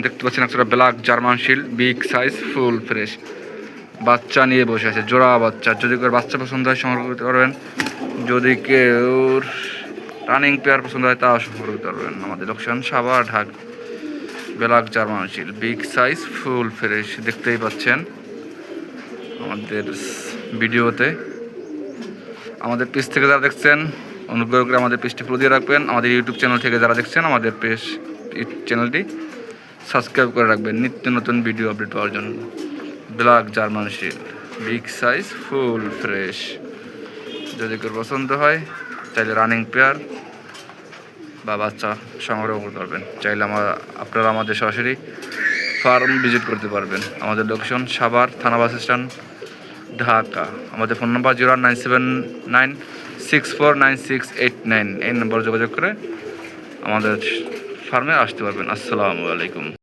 দেখতে পাচ্ছেন একটা black German shield, big size, full fresh বাচ্চা নিয়ে বসে আছে, জোড়া বাচ্চা। যদি কেউ বাচ্চা পছন্দ হয় সংগ্রহ করতে পারবেন, যদি কেউ রানিং পেয়ার পছন্দ হয় তাও সংগ্রহ করতে পারবেন। আমাদের location Savar, Dhaka. Black German shield, big size, full fresh দেখতেই পাচ্ছেন আমাদের ভিডিওতে। আমাদের পেজ থেকে যারা দেখছেন অনুগ্রহ করে আমাদের পেজটি ফলো দিয়ে রাখবেন। আমাদের ইউটিউব চ্যানেল থেকে যারা দেখছেন আমাদের পেজ চ্যানেলটি সাবস্ক্রাইব করে রাখবেন নিত্য নতুন ভিডিও আপডেট পাওয়ার জন্য। Black German shield, big size, full fresh. যদি কেউ পছন্দ হয় চাইলে রানিং পেয়ার বা বাচ্চা সংগ্রহ করতে পারবেন। চাইলে আপনারা আমাদের সরাসরি ফার্ম ভিজিট করতে পারবেন। আমাদের লোকেশন সাভার থানা বাস স্ট্যান্ড, ঢাকা। আমাদের ফোন নাম্বার 09796496689। এই নম্বরে যোগাযোগ করে আমাদের ফার্মে আসতে পারবেন। আসসালামু আলাইকুম।